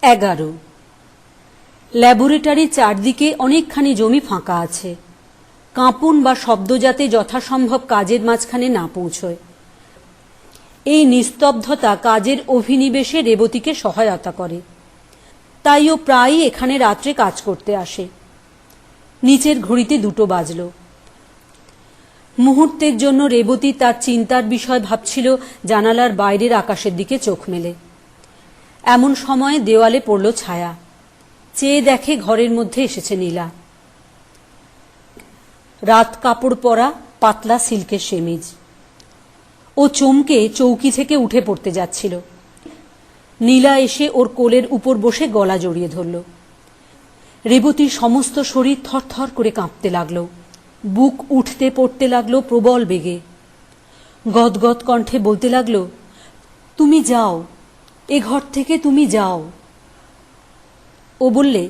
11। ল্যাবরেটরির চারদিকে অনেকখানি জমি ফাঁকা আছে। কাঁপন বা শব্দ যাতে যথাসম্ভব কাজের মাঝখানে না পৌঁছয়। এই নিস্তব্ধতা কাজের অভিনিবেশে রেবতীকে সহায়তা করে। তাই ও প্রায়ই এখানে রাত্রে কাজ করতে আসে। নিচের ঘড়িতে 2টো বাজল। মুহূর্তের জন্য রেবতী তার চিন্তার বিষয় ভাবছিল জানালার বাইরের আকাশের দিকে চোখ মেলে। এমন সময়ে দেওয়ালে পড়ল ছায়া। চেয়ে দেখে ঘরের মধ্যে এসেছে নীলা। রাত কাপড় পরা পাতলা সিল্কের সেমিজ। ও চমকে চৌকি থেকে উঠে পড়তে যাচ্ছিল। নীলা এসে ওর কোলের উপর বসে গলা জড়িয়ে ধরল। রেবতীর সমস্ত শরীর থরথর করে কাঁপতে লাগলো। বুক উঠতে পড়তে লাগলো প্রবল বেগে। গদগদ কণ্ঠে বলতে লাগলো, তুমি যাও, এ ঘর থেকে তুমি যাও। ও বললে,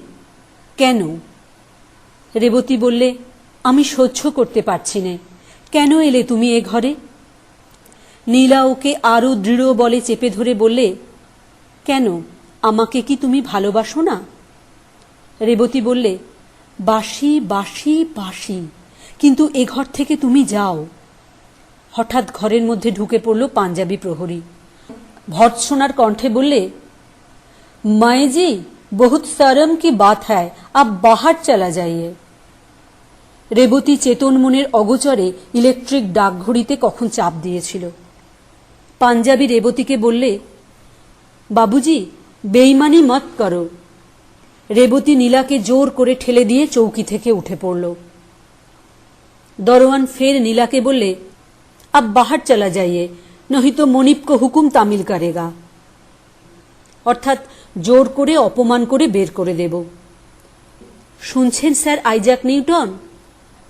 কেন? রেবতী বললে, আমি সহ্য করতে পারছি না। কেন এলে তুমি এ ঘরে? নীলা ওকে আরো দৃঢ় বলে চেপে ধরে বললে, কেন, আমাকে কি তুমি ভালোবাসো না? রেবতী বললে, বাসি বাসি বাসি, কিন্তু এ ঘর থেকে তুমি যাও। হঠাৎ ঘরের মধ্যে ঢুকে পড়ল পাঞ্জাবি প্রহরী। ভর্ৎসনার কণ্ঠে বললে, মায়েজি, বহুত শরম কি বাত হ্যায়, আপ বাহার চলা যাইয়ে। রেবতী চেতন মনের অগোচরে ইলেকট্রিক ডাকঘড়িতে কখন চাপ দিয়েছিল। পাঞ্জাবি রেবতীকে বললে, বাবুজি, বেইমানি মত করো। রেবতী নীলাকে জোর করে ঠেলে দিয়ে চৌকি থেকে উঠে পড়ল। দরওয়ান ফের নীলাকে বললে, আব বাহার চলা যাইয়ে, নহি তো মনিপ কো হুকুম তামিল করেগা। অর্থাৎ জোর করে অপমান করে বের করে দেব। শুনছেন স্যার আইজাক নিউটন,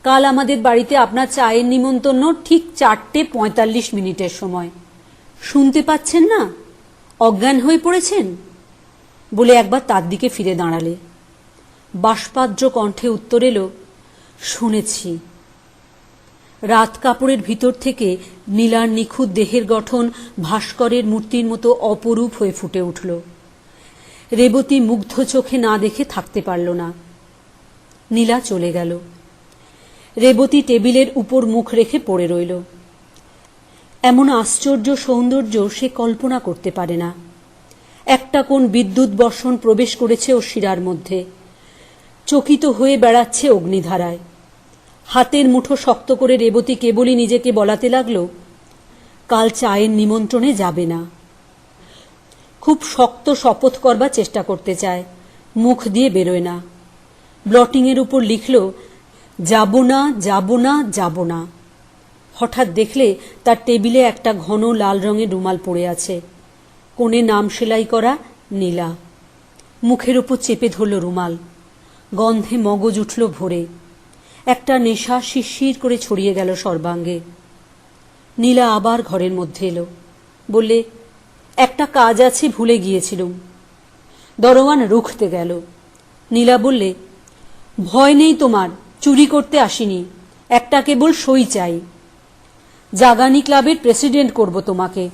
কাল আমাদের বাড়িতে আপনার চায়ের নিমন্ত্রণ ঠিক 4:45 সময়। শুনতে পাচ্ছেন না? অজ্ঞান হয়ে পড়েছেন? বলে একবার তার দিকে ফিরে দাঁড়ালে। বাষ্পাদ্র কণ্ঠে উত্তর এলো, শুনেছি। রাত কাপড়ের ভিতর থেকে নীলার নিখুঁত দেহের গঠন ভাস্করের মূর্তির মতো অপরূপ হয়ে ফুটে উঠল। রেবতী মুগ্ধ চোখে না দেখে থাকতে পারল না। নীলা চলে গেল। রেবতী টেবিলের উপর মুখ রেখে পড়ে রইল। এমন আশ্চর্য সৌন্দর্য সে কল্পনা করতে পারে না। একটা কোন বিদ্যুৎ বর্ষণ প্রবেশ করেছে ওর শিরার মধ্যে। চকিত হয়ে বেড়াচ্ছে অগ্নিধারায়। হাতের মুঠো শক্ত করে রেবতী কেবলই নিজেকে বলাতে লাগল, কাল চায়ের নিমন্ত্রণে যাবে না। খুব শক্ত শপথ করবার চেষ্টা করতে চায়, মুখ দিয়ে বেরোয় না। ব্লটিংয়ের উপর লিখল, যাব না, যাব না, যাব না। হঠাৎ দেখলে তার টেবিলে একটা ঘন লাল রঙের রুমাল পড়ে আছে। কোণে নাম সেলাই করা নীলা। মুখের ওপর চেপে ধরল রুমাল। গন্ধে মগজ উঠল ভরে। একটা নেশা শিরশির করে ছড়িয়ে গেল সর্বাঙ্গে। নীলা আবার ঘরের মধ্যে এলো। বললে, একটা কাজ আছে, ভুলে গিয়েছিলুম। দরওয়ান রুখতে গেল। নীলা বললে, ভয় নেই তোমার, চুরি করতে আসিনি, একটা কেবল সই চাই। জাগানি ক্লাবের প্রেসিডেন্ট করব তোমাকে।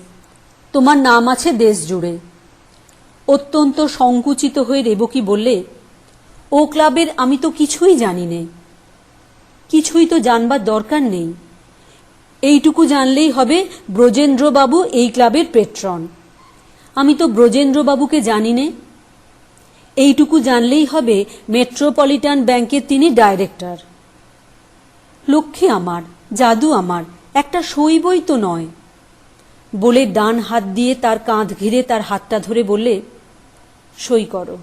তোমার নাম আছে দেশ জুড়ে। অত্যন্ত সংকুচিত হয়ে রেবতী বললে, ও ক্লাবের আমি তো কিছুই জানি নে। কিছুই তো জানবার দরকার নেই। এইটুকু জানলেই হবে ব্রজেন্দ্রবাবু এই ক্লাবের পেট্রন। আমি তো ব্রজেন্দ্রবাবুকে জানি নে। এইটুকু জানলেই হবে মেট্রোপলিটন ব্যাংকের তিনি ডাইরেক্টর। লক্ষ্মী আমার, জাদু আমার, একটা সই বই তো নয়। বলে ডান হাত দিয়ে তার কাঁধ ঘিরে তার হাতটা ধরে বললে, সই করো।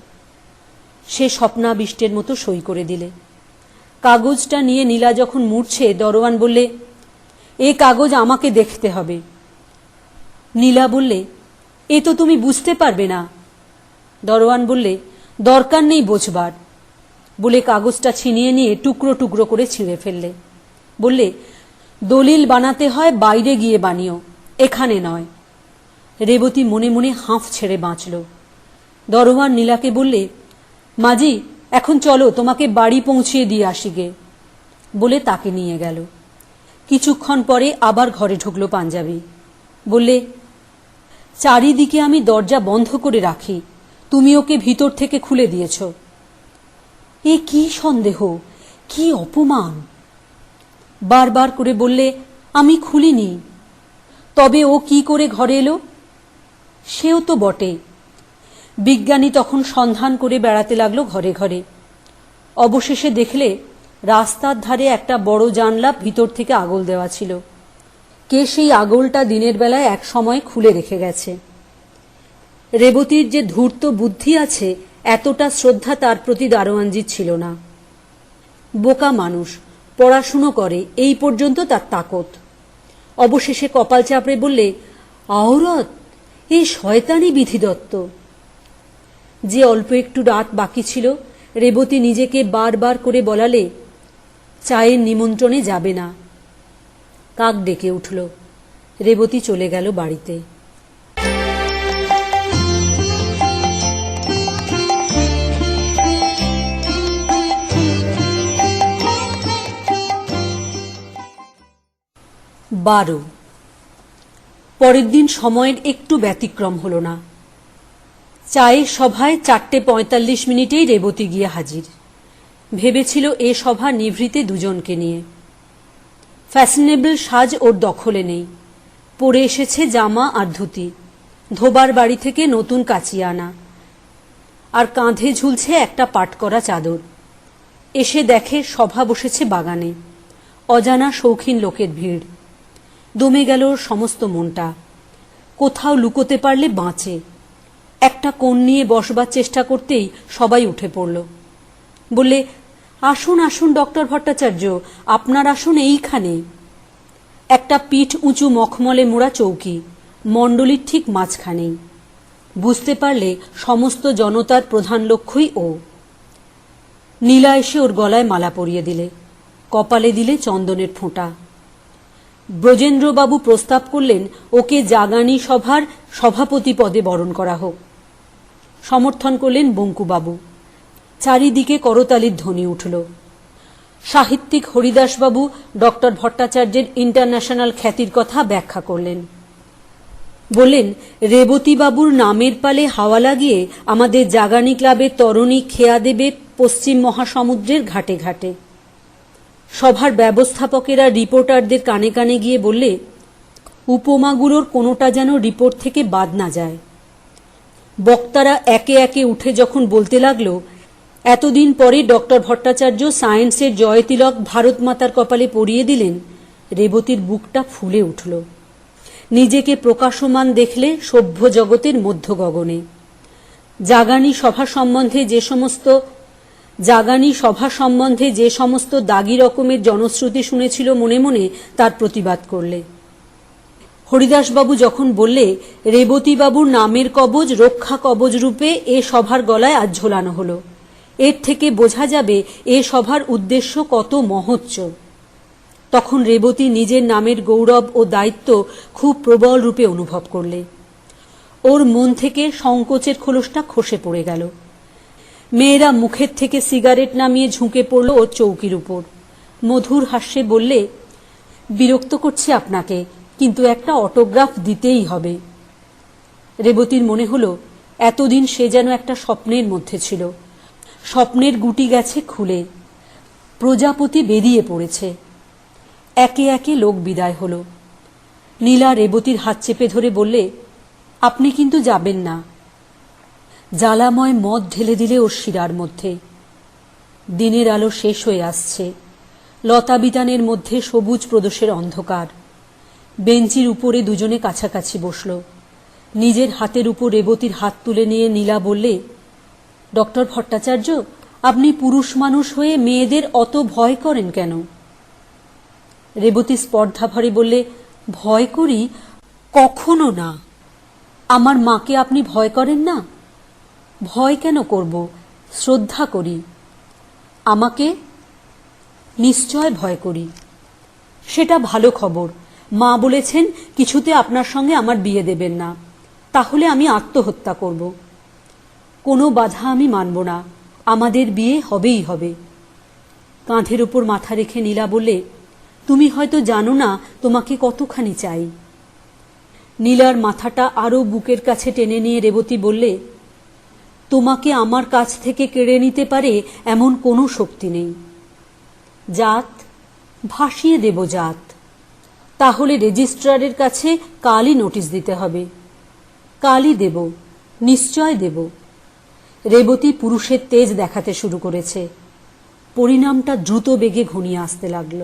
সে স্বপ্নাবিষ্টের মতো সই করে দিলে। কাগজটা নিয়ে নীলা যখন মুড়ছে, দরওয়ান বললে, এ কাগজ আমাকে দেখতে হবে। নীলা বললে, এ তো তুমি বুঝতে পারবে না। দরওয়ান বললে, দরকার নেই বোঝবার। বলে কাগজটা ছিনিয়ে নিয়ে টুকরো টুকরো করে ছিঁড়ে ফেললে। বললে, দলিল বানাতে হয় বাইরে গিয়ে বানিও, এখানে নয়। রেবতী মনে মনে হাঁফ ছেড়ে বাঁচল। দরওয়ান নীলাকে বললে, মাজি, এখন চলো, তোমাকে বাড়ি পৌঁছিয়ে দিয়ে আসি গে। বলে তাকে নিয়ে গেল। কিছুক্ষণ পরে আবার ঘরে ঢুকলো পাঞ্জাবি। বললে, চারিদিকে আমি দরজা বন্ধ করে রাখি, তুমি ওকে ভিতর থেকে খুলে দিয়েছ। এ কি সন্দেহ, কি অপমান! বারবার করে বললে, আমি খুলিনি। তবে ও কি করে ঘরে এলো? সেও তো বটে। বিজ্ঞানী তখন সন্ধান করে বেড়াতে লাগলো ঘরে ঘরে। অবশেষে দেখলে রাস্তার ধারে একটা বড় জানলা ভিতর থেকে আগল দেওয়া ছিল। কে সেই আগলটা দিনের বেলায় এক সময় খুলে রেখে গেছে। রেবতীর যে ধূর্ত বুদ্ধি আছে, এতটা শ্রদ্ধা তার প্রতি দারোয়ানজির ছিল না। বোকা মানুষ, পড়াশুনো করে, এই পর্যন্ত তার তাকত। অবশেষে কপাল চাপড়ে বললে, আওরত, এই শয়তানি বিধিদত্ত। যে অল্প একটু রাত বাকি ছিল, রেবতী নিজেকে বারবার করে বলালে চায়ের নিমন্ত্রণে যাবে না। কাক ডেকে উঠল। রেবতী চলে গেল বাড়িতে। বারো। পরের দিন সময়ের একটু ব্যতিক্রম হল না। চায়ের সভায় 4:45 রেবতী গিয়ে হাজির। ভেবেছিল এ সভা নিভৃতে দুজনকে নিয়ে। ফ্যাশনেবল সাজ ওর দখলে নেই। পরে এসেছে জামা আর ধুতি, ধোবার বাড়ি থেকে নতুন কাচিয়ে আনা, আর কাঁধে ঝুলছে একটা পাট করা চাদর। এসে দেখে সভা বসেছে বাগানে, অজানা শৌখিন লোকের ভিড়। দমে গেল ওর সমস্ত মনটা। কোথাও লুকোতে পারলে বাঁচে। একটা কোণ নিয়ে বসবার চেষ্টা করতেই সবাই উঠে পড়ল। বললে, আসুন আসুন ডক্টর ভট্টাচার্য, আপনার আসুন এইখানে। একটা পিঠ উঁচু মখমলে মোড়া চৌকি, মণ্ডলীর ঠিক মাঝখানেই। বুঝতে পারলে সমস্ত জনতার প্রধান লক্ষ্যই ও। নীলা এসে ওর গলায় মালা পরিয়ে দিলে, কপালে দিলে চন্দনের ফোঁটা। ব্রজেন্দ্রবাবু প্রস্তাব করলেন ওকে জাগানি সভার সভাপতি পদে বরণ করা হোক। সমর্থন করলেন বঙ্কুবাবু। চারিদিকে করতালির ধ্বনি উঠল। সাহিত্যিক হরিদাসবাবু ডক্টর ভট্টাচার্যের ইন্টারন্যাশনাল খ্যাতির কথা ব্যাখ্যা করলেন। বললেন, রেবতীবাবুর নামের পালে হাওয়া লাগিয়ে আমাদের জাগানি ক্লাবের তরুণী খেয়া দেবে পশ্চিম মহাসমুদ্রের ঘাটে ঘাটে। সভার ব্যবস্থাপকেরা রিপোর্টারদের কানে কানে গিয়ে বললে, উপমাগুলোর কোনোটা যেন রিপোর্ট থেকে বাদ না যায়। বক্তারা একে একে উঠে যখন বলতে লাগল, এতদিন পরে ডক্টর ভট্টাচার্য সায়েন্সের জয়তিলক ভারত মাতার কপালে পরিয়ে দিলেন, রেবতীর বুকটা ফুলে উঠল। নিজেকে প্রকাশমান দেখলে সভ্য জগতের মধ্য গগনে। জাগানি সভা সম্বন্ধে যে সমস্ত দাগি রকমের জনশ্রুতি শুনেছিল মনে মনে তার প্রতিবাদ করলে। হরিদাসবাবু যখন বললে, রেবতীবাবুর নামের কবজ রক্ষা কবজ রূপে এ সভার গলায় আজ ঝোলানো হলো, এর থেকে বোঝা যাবে এ সভার উদ্দেশ্য কত মহোচ্চ। তখন রেবতী নিজের নামের গৌরব ও দায়িত্ব খুব প্রবল রূপে অনুভব করলে। ওর মন থেকে সংকোচের খোলসটা খসে পড়ে গেল। মেয়েরা মুখের থেকে সিগারেট নামিয়ে ঝুঁকে পড়ল ওর চৌকির উপর। মধুর হাস্যে বললে, বিরক্ত করছি আপনাকে, কিন্তু একটা অটোগ্রাফ দিতেই হবে। রেবতীর মনে হল এতদিন সে যেন একটা স্বপ্নের মধ্যে ছিল। স্বপ্নের গুটি গেছে খুলে, প্রজাপতি বেরিয়ে পড়েছে। একে একে লোক বিদায় হল। নীলা রেবতীর হাত চেপে ধরে বললে, আপনি কিন্তু যাবেন না। জ্বালাময় মদ ঢেলে দিলে ওর শিরার মধ্যে। দিনের আলো শেষ হয়ে আসছে। লতাবিতানের মধ্যে সবুজ প্রদোষের অন্ধকার। বেঞ্চির উপরে দুজনে কাছাকাছি বসল। নিজের হাতের উপর রেবতীর হাত তুলে নিয়ে নীলা বললে, ডক্টর ভট্টাচার্য, আপনি পুরুষ মানুষ হয়ে মেয়েদের অত ভয় করেন কেন? রেবতী স্পর্ধা ভরে বললে, ভয় করি? কখনো না। আমার মাকে আপনি ভয় করেন না? ভয় কেন করব, শ্রদ্ধা করি। আমাকে নিশ্চয় ভয় করি। সেটা ভালো খবর। মা বলেছেন কিছুতে আপনার সঙ্গে আমার বিয়ে দেবেন না, তাহলে আমি আত্মহত্যা করব। কোনো বাধা আমি মানব না, আমাদের বিয়ে হবেই হবে। কাঁধের উপর মাথা রেখে নীলা বললে, তুমি হয়তো জানো না তোমাকে কতখানি চাই। নীলার মাথাটা আরো বুকের কাছে টেনে নিয়ে রেবতী বললে, তোমাকে আমার কাছ থেকে কেড়ে নিতে পারে এমন কোনো শক্তি নেই। জাত, ভাসিয়ে দেব জাত। তাহলে রেজিস্ট্রারের কাছে কালই নোটিশ দিতে হবে। কালই দেব, নিশ্চয় দেব। রেবতী পুরুষের তেজ দেখাতে শুরু করেছে। পরিণামটা দ্রুত বেগে ঘনিয়ে আসতে লাগল।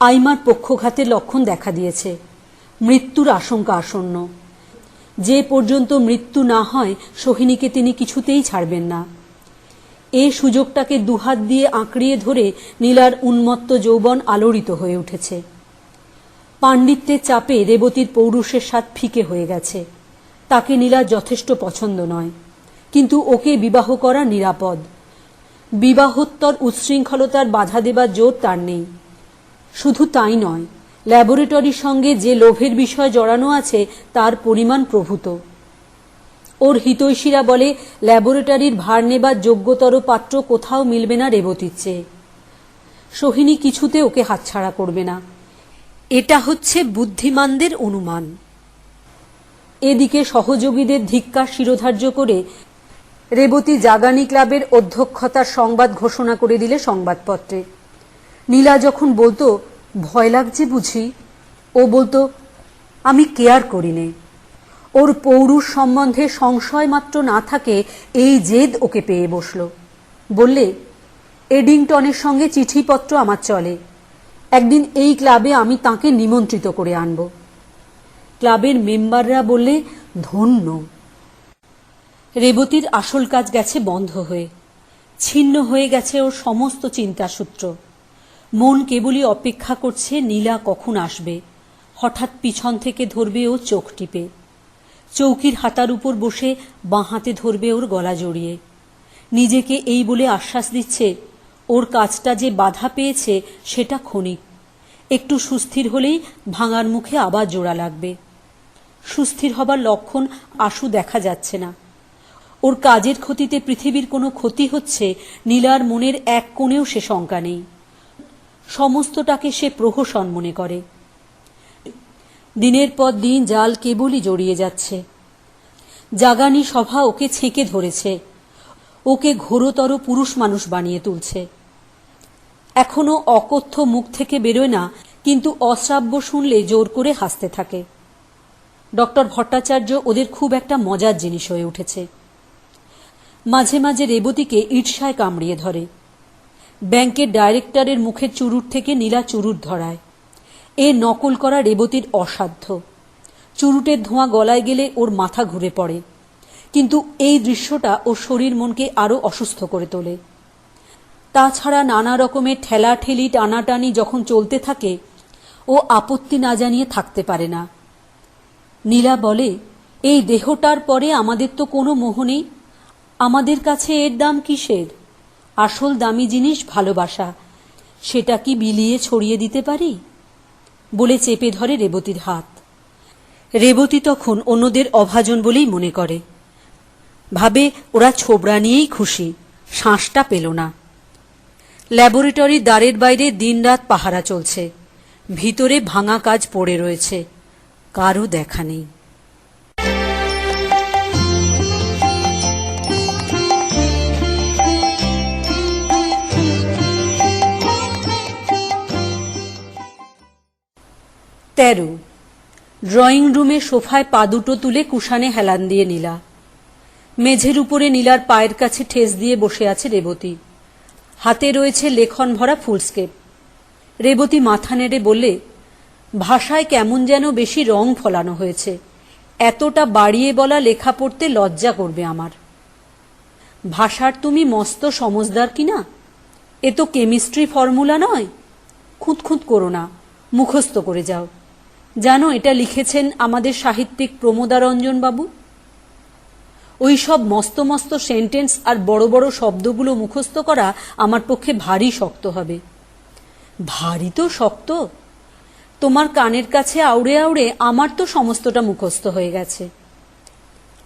আইমার পক্ষঘাতের লক্ষণ দেখা দিয়েছে। মৃত্যুর আশঙ্কা আসন্ন। যে পর্যন্ত মৃত্যু না হয় সোহিনীকে তিনি কিছুতেই ছাড়বেন না। এ সুযোগটাকে দুহাত দিয়ে আঁকড়িয়ে ধরে নীলার উন্মত্ত যৌবন আলোড়িত হয়ে উঠেছে। পাণ্ডিত্যের চাপে রেবতীর পৌরুষের স্বাদ ফিকে হয়ে গেছে। তাকে নীলার যথেষ্ট পছন্দ নয়, কিন্তু ওকে বিবাহ করা নিরাপদ। বিবাহোত্তর উচ্ছৃঙ্খলতার বাধা দেবার জোর তার নেই। শুধু তাই নয়, ল্যাবরেটরির সঙ্গে যে লোভের বিষয় জড়ানো আছে তার পরিমাণ প্রভূত। ওর হিতৈষীরা বলে ল্যাবরেটরির ভার নেবার যোগ্যতর পাত্র কোথাও মিলবে না রেবতীর চেয়ে। সোহিনী কিছুতে ওকে হাতছাড়া করবে না, এটা হচ্ছে বুদ্ধিমানদের অনুমান। এদিকে সহযোগীদের ধিক্কার শিরোধার্য করে রেবতী জাগানি ক্লাবের অধ্যক্ষতার সংবাদ ঘোষণা করে দিলে সংবাদপত্রে। নীলা যখন বলতো ভয় লাগছে বুঝি, ও বলতো আমি কেয়ার করি নে। ওর পৌরুষ সম্বন্ধে সংশয় মাত্র না থাকে এই জেদ ওকে পেয়ে বসল। বললে এডিংটনের সঙ্গে চিঠিপত্র আমার চলে, একদিন এই ক্লাবে আমি তাকে নিমন্ত্রিত করে আনব। ক্লাবের মেম্বাররা বললে ধন্য। রেবতীর আসল কাজ গেছে বন্ধ হয়ে। ছিন্ন হয়ে গেছে ওর সমস্ত চিন্তাসূত্র। মন কেবলই অপেক্ষা করছে নীলা কখন আসবে। হঠাৎ পিছন থেকে ধরবে ও চোখ টিপে। চৌকির হাতার উপর বসে বাঁ হাতে ধরবে ওর গলা জড়িয়ে। নিজেকে এই বলে আশ্বাস দিচ্ছে ওর কাজটা যে বাধা পেয়েছে সেটা ক্ষণিক। একটু সুস্থির হলেই ভাঙার মুখে আবার জোড়া লাগবে। সুস্থির হবার লক্ষণ আশু দেখা যাচ্ছে না। ওর কাজের ক্ষতিতে পৃথিবীর কোনো ক্ষতি হচ্ছে নীলার মনের এক কোণেও সে শঙ্কা নেই। সমস্তটাকে সে প্রহসন মনে করে। দিনের পর দিন জাল কেবলই জড়িয়ে যাচ্ছে। জাগানি সভা ওকে ছেঁকে ধরেছে, ওকে ঘোরতর পুরুষ মানুষ বানিয়ে তুলছে। এখনো অকথ্য মুখ থেকে বেরোয় না, কিন্তু অশ্রাব্য শুনলে জোর করে হাসতে থাকে। ডক্টর ভট্টাচার্য ওদের খুব একটা মজার জিনিস হয়ে উঠেছে। মাঝে মাঝে রেবতীকে ঈর্ষায় কামড়িয়ে ধরে। ব্যাংকের ডাইরেক্টরের মুখের চুরুট থেকে নীলা চুরুট ধরায়। এ নকল করা রেবতীর অসাধ্য। চুরুটের ধোঁয়া গলায় গেলে ওর মাথা ঘুরে পড়ে, কিন্তু এই দৃশ্যটা ওর শরীর মনকে আরো অসুস্থ করে তোলে। তাছাড়া নানা রকমের ঠেলাঠেলি টানাটানি যখন চলতে থাকে ও আপত্তি না জানিয়ে থাকতে পারে না। নীলা বলে এই দেহটার পরে আমাদের তো কোনো মোহ নেই, আমাদের কাছে এর দাম কিসের? আসল দামি জিনিস ভালোবাসা, সেটা কি বিলিয়ে ছড়িয়ে দিতে পারি? বলে চেপে ধরে রেবতীর হাত। রেবতী তখন অন্যদের অভাজন বলেই মনে করে। ভাবে ওরা ছোবড়া নিয়েই খুশি, শ্বাসটা পেল না। ল্যাবরেটরির দ্বারের বাইরে দিনরাত পাহারা চলছে। ভিতরে ভাঙা কাজ পড়ে রয়েছে, কারও দেখা নেই। তেরো। ড্রয়িং রুমে সোফায় পা দুটো তুলে কুশানে হেলান দিয়ে নীলা। মেঝের উপরে নীলার পায়ের কাছে ঠেস দিয়ে বসে আছে রেবতী। হাতে রয়েছে লেখন ভরা ফুলস্কেপ। রেবতী মাথা নেড়ে বললে ভাষায় কেমন যেন বেশি রং ফলানো হয়েছে। এতটা বাড়িয়ে বলা লেখা পড়তে লজ্জা করবে আমার। ভাষার তুমি মস্ত সমজদার কিনা? এ তো কেমিস্ট্রি ফর্মুলা নয়। খুঁতখুঁত করো না, মুখস্থ করে যাও। জানো এটা লিখেছেন আমাদের সাহিত্যিক প্রমোদারঞ্জন বাবু। ওই সব মস্ত মস্ত সেন্টেন্স আর বড় বড় শব্দগুলো মুখস্থ করা আমার পক্ষে ভারী শক্ত হবে। ভারী তো শক্ত? তোমার কানের কাছে আউড়ে আউড়ে আমার তো সমস্তটা মুখস্থ হয়ে গেছে।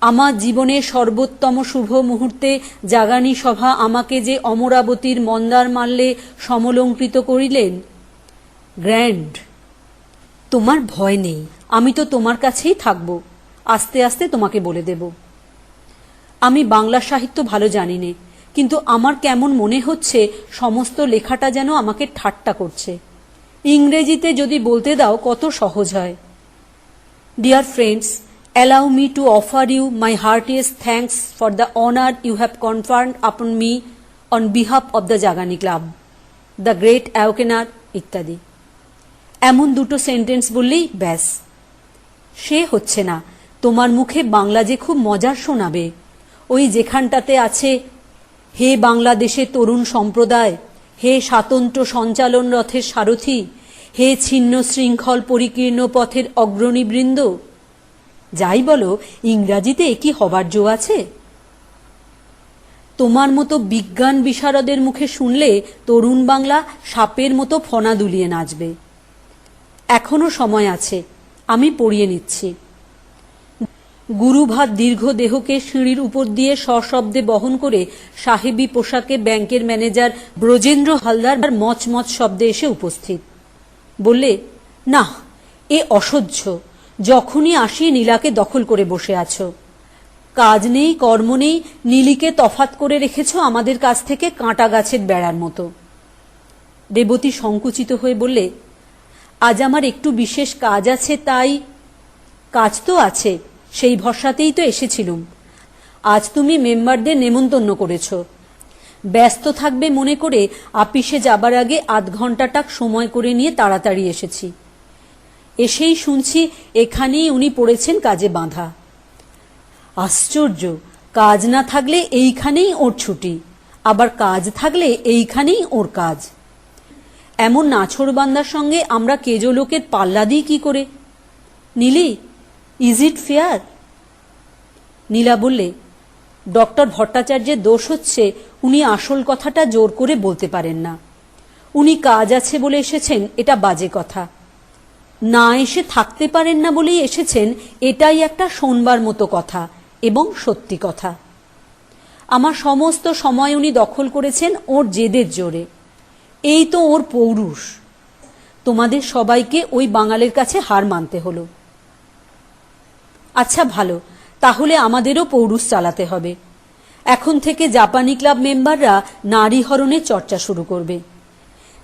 আমার জীবনের সর্বোত্তম শুভ মুহূর্তে জাগানি সভা আমাকে যে অমরাবতীর মন্দার মাল্যে সমলঙ্কৃত করিলেন, গ্র্যান্ড। তোমার ভয় নেই, আমি তো তোমার কাছেই থাকব। আস্তে আস্তে তোমাকে বলে দেব। আমি বাংলা সাহিত্য ভালো জানি নে, কিন্তু আমার কেমন মনে হচ্ছে সমস্ত লেখাটা যেন আমাকে ঠাট্টা করছে। ইংরেজিতে যদি বলতে দাও কত সহজ হয়। Dear friends, allow me to offer you my heartiest thanks for the honor you have conferred upon me on behalf of the Jagani Club, the great awakener ইত্যাদি। এমন দুটো সেন্টেন্স বললেই ব্যাস। সে হচ্ছে না, তোমার মুখে বাংলা যে খুব মজার শোনাবে। ওই যেখানটাতে আছে, হে বাংলাদেশের তরুণ সম্প্রদায়, হে স্বাতন্ত্র্য সঞ্চালন রথের সারথি, হে ছিন্ন শৃঙ্খল পরিকীর্ণ পথের অগ্রণীবৃন্দ। যাই বলো, ইংরাজিতে কি হবার জো আছে? তোমার মতো বিজ্ঞান বিশারদের মুখে শুনলে তরুণ বাংলা সাপের মতো ফনা দুলিয়ে নাচবে। এখনো সময় আছে, আমি পড়িয়ে নিচ্ছি। গুরুভাত দীর্ঘ দেহকে সিঁড়ির উপর দিয়ে সশব্দে বহন করে সাহেবী পোশাকে ব্যাংকের ম্যানেজার ব্রজেন্দ্র হালদার মচমচ শব্দে এসে উপস্থিত। বললে, না, এ অসহ্য। যখনই আসি নীলাকে দখল করে বসে আছো। কাজ নেই, কর্ম নেই, নীলিকে তফাত করে রেখেছ আমাদের কাছ থেকে কাঁটা গাছের বেড়ার মতো। রেবতী সংকুচিত হয়ে বললে, আজ আমার একটু বিশেষ কাজ আছে, তাই। কাজ তো আছে, সেই ভরসাতেই তো এসেছিলুম। আজ তুমি মেম্বারদের নেমন্তন্ন করেছ। ব্যস্ত থাকবে মনে করে আপিসে যাবার আগে আধ ঘন্টাটাক সময় করে নিয়ে তাড়াতাড়ি এসেছি। এসেই শুনছি এখানেই উনি পড়েছেন কাজে বাঁধা। আশ্চর্য, কাজ না থাকলে এইখানেই ওর ছুটি, আবার কাজ থাকলে এইখানেই ওর কাজ। এমন নাছোড়বান্দার সঙ্গে আমরা কেজো লোকের পাল্লা দিই কি করে? Nili, is it fair? Nila বললে, ডক্টর ভট্টাচার্যের দোষ হচ্ছে উনি আসল কথাটা জোর করে বলতে পারেন না। উনি কাজ আছে বলে এসেছেন, এটা বাজে কথা। না এসে থাকতে পারেন না বলেই এসেছেন, এটাই একটা শোনবার মতো কথা এবং সত্যি কথা। আমার সমস্ত সময় উনি দখল করেছেন ওর জেদের জোরে। এই তো ওর পৌরুষ। তোমাদের সবাইকে ওই বাঙালের কাছে হার মানতে হলো। আচ্ছা ভালো, তাহলে আমাদেরও পৌরুষ চালাতে হবে। এখন থেকে জাপানি ক্লাব মেম্বাররা নারী হরণের চর্চা শুরু করবে।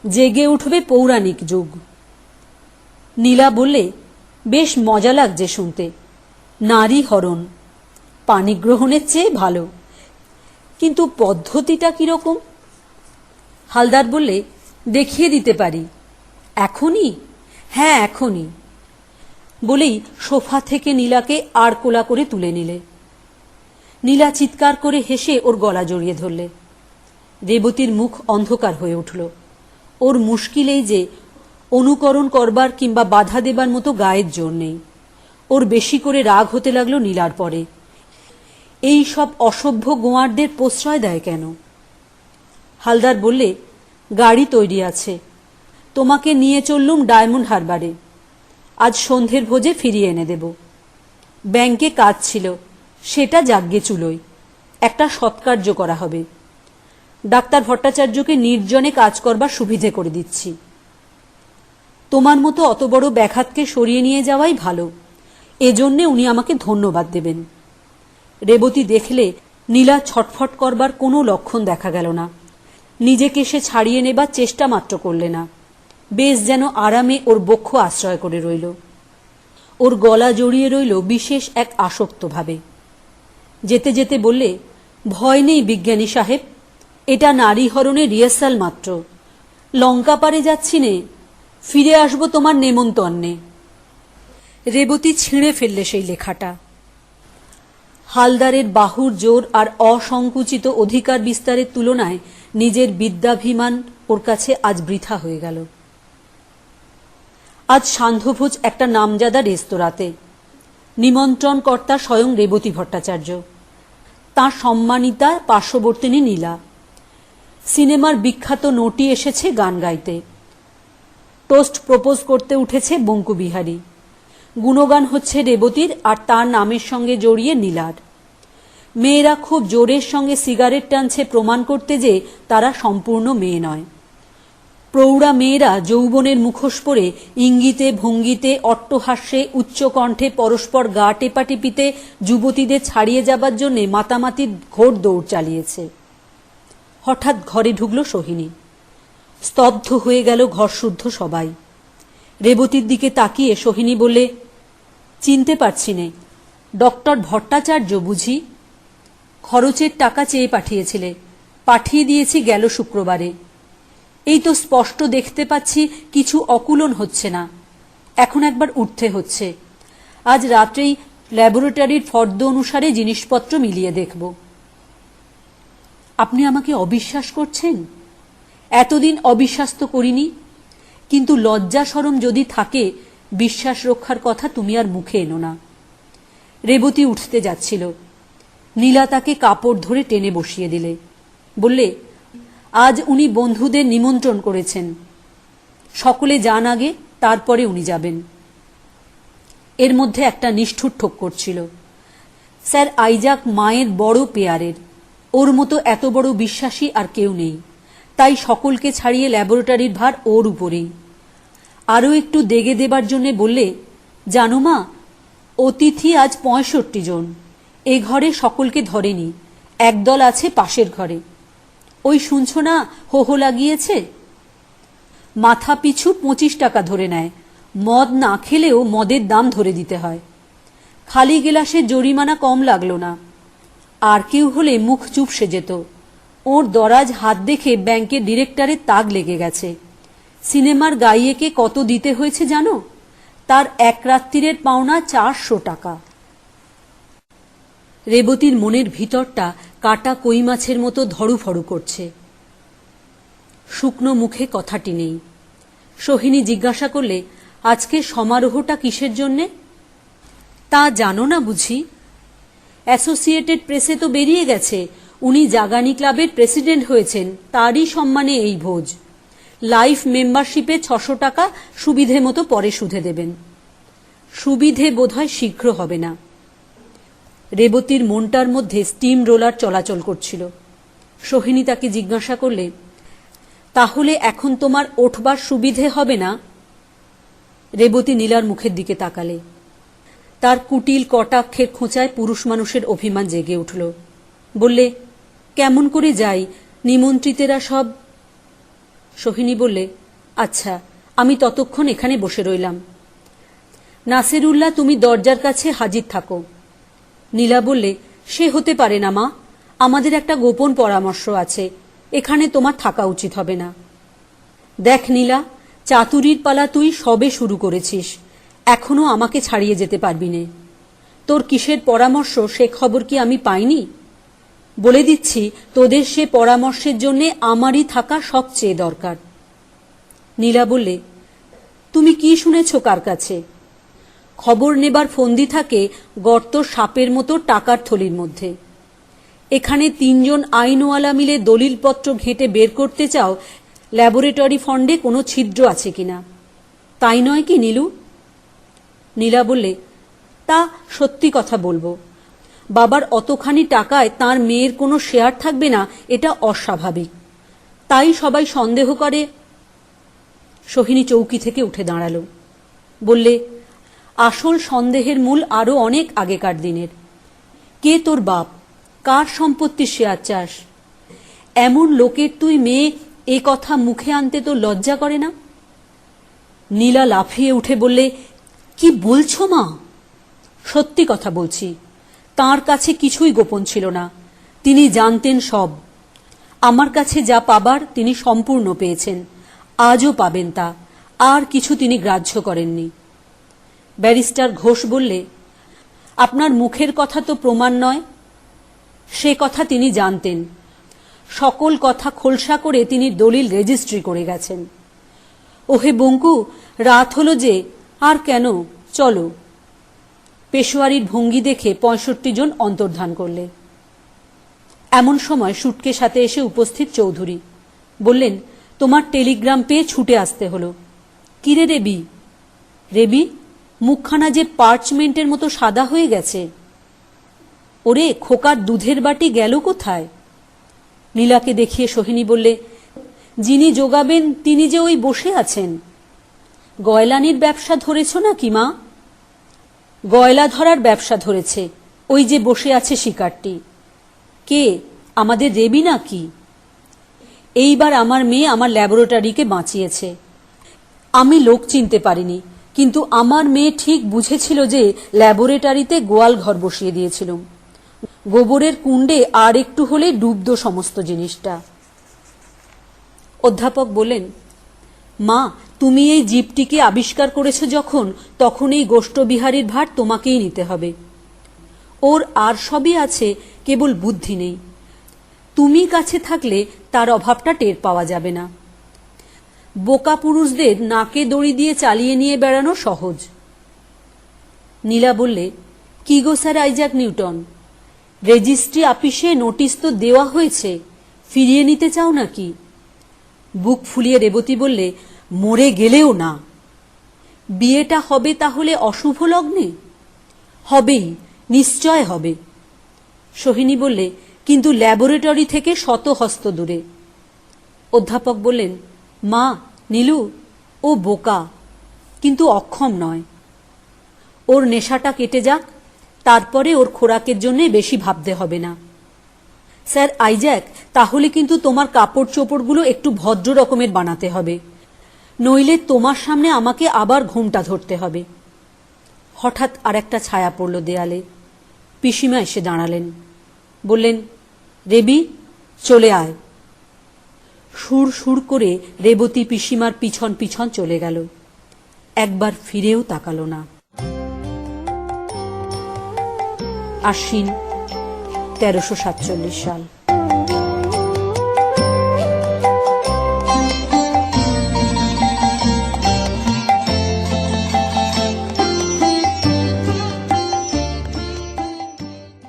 জেগে উঠবে পৌরাণিক যুগ। নীলা বললে, বেশ মজা লাগছে শুনতে। নারী হরণ পানিগ্রহণের চেয়ে ভালো, কিন্তু পদ্ধতিটা কিরকম? হালদার বললে, দেখিয়ে দিতে পারি। এখনই? হ্যাঁ, এখনই। বলেই সোফা থেকে নীলাকে আর কোলা করে তুলে নিলে। নীলা চিৎকার করে হেসে ওর গলা জড়িয়ে ধরলে। রেবতীর মুখ অন্ধকার হয়ে উঠল। ওর মুশকিলেই যে অনুকরণ করবার কিংবা বাধা দেবার মতো গায়ের জোর নেই। ওর বেশি করে রাগ হতে লাগলো নীলার পরে। এই সব অসভ্য গোয়ারদের প্রশ্রয় দেয় কেন? হালদার বললে, গাড়ি তৈরি আছে, তোমাকে নিয়ে চললুম ডায়মন্ড হারবারে। আজ সন্ধ্যের ভোজে ফিরিয়ে এনে দেব। ব্যাংকে কাজ ছিল, সেটা যাগ্যে চুলোই। একটা সৎকার্য করা হবে। ডাক্তার ভট্টাচার্যকে নির্জনে কাজ করবার সুবিধে করে দিচ্ছি। তোমার মতো অত বড় ব্যাঘাতকে সরিয়ে নিয়ে যাওয়াই ভালো। এজন্যে উনি আমাকে ধন্যবাদ দেবেন। রেবতী দেখলে নীলা ছটফট করবার কোনো লক্ষণ দেখা গেল না। নিজেকে সে ছাড়িয়ে নেবার চেষ্টা মাত্র করলে না। বেশ যেন আরামে ওর বক্ষ আশ্রয় করে রইল। ওর গলা জড়িয়ে রইল বিশেষ এক আসক্ত ভাবে। যেতে যেতে বললে, ভয় নেই বিজ্ঞানী সাহেব, এটা নারী হরণের রিহার্সাল মাত্র। লঙ্কা পারে যাচ্ছি নে, ফিরে আসবো তোমার নেমন্তন্নে। রেবতী ছিঁড়ে ফেললে সেই লেখাটা। হালদারের বাহুর জোর আর অসংকুচিত অধিকার বিস্তারের তুলনায় নিজের বিদ্যাভিমান ওর কাছে আজ বৃথা হয়ে গেল। আজ সান্ধ্যভোজ একটা নামজাদা রেস্তোরাঁতে। নিমন্ত্রণকর্তা স্বয়ং রেবতী ভট্টাচার্য, তাঁর সম্মানিতা পার্শ্ববর্তিনী নীলা। সিনেমার বিখ্যাত নটি এসেছে গান গাইতে। টোস্ট প্রপোজ করতে উঠেছে বঙ্কুবিহারী। গুণগান হচ্ছে রেবতীর আর তার নামের সঙ্গে জড়িয়ে নীলার। মেয়েরা খুব জোরের সঙ্গে সিগারেট টানছে প্রমাণ করতে যে তারা সম্পূর্ণ মেয়ে নয়। প্রৌঢ়া মেয়েরা যৌবনের মুখোশ পরে ইঙ্গিতে ভঙ্গিতে অট্টহাস্যে উচ্চকণ্ঠে পরস্পর গা টেপাটেপিতে যুবতীদের ছাড়িয়ে যাবার জন্য মাতামাতির ঘোর দৌড় চালিয়েছে। হঠাৎ ঘরে ঢুকল সোহিনী। স্তব্ধ হয়ে গেল ঘরশুদ্ধ সবাই। রেবতীর দিকে তাকিয়ে সোহিনী বলে, চিনতে পারছি নে, ডক্টর ভট্টাচার্য বুঝি? খরচের টাকা চেয়ে পাঠিয়েছিলে, পাঠিয়ে দিয়েছি গেল শুক্রবারে। এই তো স্পষ্ট দেখতে পাচ্ছি কিছু অকুলন হচ্ছে না, এখন একবার উঠতে হচ্ছে। আজ রাত্রেই ল্যাবরেটরির ফর্দ অনুসারে জিনিসপত্র মিলিয়ে দেখব। আপনি আমাকে অবিশ্বাস করছেন? এতদিন অবিশ্বাস তো করিনি, কিন্তু লজ্জা শরম যদি থাকে বিশ্বাস রক্ষার কথা তুমি আর মুখে এনো না। রেবতী উঠতে যাচ্ছিল, নীলা তাকে কাপড় ধরে টেনে বসিয়ে দিলে। বললে, আজ উনি বন্ধুদের নিমন্ত্রণ করেছেন, সকলে যান আগে, তারপরে উনি যাবেন। এর মধ্যে একটা নিষ্ঠুর ঠোক্কর ছিল। স্যার আইজাক মায়ের বড় পেয়ারের, ওর মতো এত বড় বিশ্বাসী আর কেউ নেই, তাই সকলকে ছাড়িয়ে ল্যাবরেটরির ভার ওর উপরেই। আরও একটু দেগে দেবার জন্যে বললে, জানো মা, অতিথি আজ ৬৫ জন। এ ঘরে সকলকে ধরেনি, একদল আছে পাশের ঘরে। ওই শুনছ না, হো হো লাগিয়েছে। মাথা পিছু ২৫ টাকা ধরে নেয়, মদ না খেলেও মদের দাম ধরে দিতে হয়। খালি গেলাসে জরিমানা কম লাগলো না। আর কেউ হলে মুখ চুপসে যেত। ওর দরাজ হাত দেখে ব্যাংকের ডিরেক্টরের তাগ লেগে গেছে। সিনেমার গাইয়েকে কত দিতে হয়েছে জানো? তার এক রাত্রিরের পাওনা ৪০০ টাকা। রেবতীর মনের ভিতরটা কাটা কই মাছের মতো ধড়ুফড়ু করছে। শুকনো মুখে কথাটি নেই। সোহিনী জিজ্ঞাসা করলে, আজকে সমারোহটা কিসের জন্যে? তা জানো না বুঝি? অ্যাসোসিয়েটেড প্রেসে তো বেরিয়ে গেছে উনি জাগানি ক্লাবের প্রেসিডেন্ট হয়েছেন, তারই সম্মানে এই ভোজ। লাইফ মেম্বারশিপে ৬০০ টাকা সুবিধে মতো পরে সুধে দেবেন। সুবিধে বোধহয় শীঘ্র হবে না। রেবতীর মনটার মধ্যে স্টিম রোলার চলাচল করছিল। সোহিনী তাকে জিজ্ঞাসা করলে, তাহলে এখন তোমার ওঠবার সুবিধে হবে না? রেবতী নীলার মুখের দিকে তাকালে। তার কুটিল কটাক্ষের খোঁচায় পুরুষ মানুষের অভিমান জেগে উঠল। বললে, কেমন করে যাই, নিমন্ত্রিতেরা সব। সোহিনী বললে, আচ্ছা, আমি ততক্ষণ এখানে বসে রইলাম। নাসিরুল্লাহ, তুমি দরজার কাছে হাজির থাকো। নীলা বললে, সে হতে পারে না মা, আমাদের একটা গোপন পরামর্শ আছে, এখানে তোমার থাকা উচিত হবে না। দেখ নীলা, চাতুরির পালা তুই সবে শুরু করেছিস, এখনো আমাকে ছাড়িয়ে যেতে পারবি নে। তোর কিসের পরামর্শ সে খবর কি আমি পাইনি? বলে দিচ্ছি, তোদের সে পরামর্শের জন্যে আমারই থাকা সবচেয়ে দরকার। নীলা বললে, তুমি কি শুনেছ কার কাছে? খবর নেবার ফন্দি থাকে গর্ত সাপের মতো টাকার থলির মধ্যে। এখানে ৩ জন আইনওয়ালা মিলে দলিলপত্র ঘেঁটে বের করতে চাও ল্যাবরেটরি ফান্ডে কোনো ছিদ্র আছে কিনা, তাই নয় কি নীলু? নীলা বললে, তা সত্যি কথা বলবো, বাবার অতখানি টাকায় তার মেয়ের কোনো শেয়ার থাকবে না, এটা অস্বাভাবিক, তাই সবাই সন্দেহ করে। সোহিনী চৌকি থেকে উঠে দাঁড়াল। বললে, আসল সন্দেহের মূল আরো অনেক আগেকার দিনের। কে তোর বাপ? কার সম্পত্তির শেয়ার চাস? এমন লোকের তুই মেয়ে, এ কথা মুখে আনতে তো লজ্জা করে না? নীলা লাফিয়ে উঠে বললে, কি বলছো মা? সত্যি কথা বলছি, তাঁর কাছে কিছুই গোপন ছিল না, তিনি জানতেন সব। আমার কাছে যা পাবার তিনি সম্পূর্ণ পেয়েছেন, আজও পাবেন তা, আর কিছু তিনি গ্রাহ্য করেননি। ব্যারিস্টার ঘোষ বললে, আপনার মুখের কথা তো প্রমাণ নয়। সে কথা তিনি জানতেন, সকল কথা খোলসা করে তিনি দলিল রেজিস্ট্রি করে গেছেন। ওহে বঙ্কু, রাত হলো যে, আর কেন, চলো। পেশোয়ারির ভঙ্গি দেখে ৬৫ জন অন্তর্ধান করলে। এমন সময় সুটকেস হাতে এসে উপস্থিত চৌধুরী বললেন, তোমার টেলিগ্রাম পেয়ে ছুটে আসতে হলো। কিরে রেবি? রেবি, মুখখানা যে পার্চমেন্টের মতো সাদা হয়ে গেছে। ওরে খোকার দুধের বাটি গেল কোথায়? নীলাকে দেখিয়ে সোহিনী বললে, যিনি যোগাবেন তিনি যে ওই বসে আছেন। গয়লানির ব্যবসা ধরেছ না কি মা? গয়লা ধরার ব্যবসা ধরেছে, ওই যে বসে আছে শিকারটি। কে? আমাদের রেবি না কি? এইবার আমার মেয়ে আমার ল্যাবরেটরিকে বাঁচিয়েছে। আমি লোক চিনতে পারিনি, কিন্তু আমার মেয়ে ঠিক বুঝেছিল যে ল্যাবরেটরিতে গোয়াল ঘর বসিয়ে দিয়েছিল। গোবরের কুণ্ডে আর একটু হলে ডুবত সমস্ত জিনিসটা। অধ্যাপক বললেন, মা, তুমি এই জীবটিকে আবিষ্কার করেছ যখন, তখন এই গোষ্ঠবিহারীর ভার তোমাকেই নিতে হবে। ওর আর সবই আছে, কেবল বুদ্ধি নেই। তুমি কাছে থাকলে তার অভাবটা টের পাওয়া যাবে না। বোকা পুরুষদের নাকে দড়ি দিয়ে চালিয়ে নিয়ে বেড়ানো সহজ। নীলা বললে, কি গো স্যার আইজাক নিউটন, রেজিস্ট্রি আপিসে নোটিশ তো দেওয়া হয়েছে, ফিরিয়ে নিতে চাও নাকি? বুক ফুলিয়ে রেবতী বললে, মরে গেলেও না। বিয়েটা হবে তাহলে অশুভ লগ্নে? হবেই, নিশ্চয় হবে। সোহিনী বললে, কিন্তু ল্যাবরেটরি থেকে শত হস্ত দূরে। অধ্যাপক বললেন, মা, নীলু, ও বোকা, কিন্তু অক্ষম নয়। ওর নেশাটা কেটে যাক, তারপরে ওর খোরাকের জন্য বেশি ভাবতে হবে না। স্যার আইজ্যাক, তাহলে কিন্তু তোমার কাপড় চোপড়গুলো একটু ভদ্র রকমের বানাতে হবে, নইলে তোমার সামনে আমাকে আবার ঘোমটা ধরতে হবে। হঠাৎ আর একটা ছায়া পড়ল দেয়ালে। পিসিমা এসে দাঁড়ালেন, বললেন, রেবি, চলে আয়। সুর সুর করে রেবতী পিসিমার পিছন পিছন চলে গেল, একবার ফিরেও তাকালো না। আশ্বিন 1347 সাল।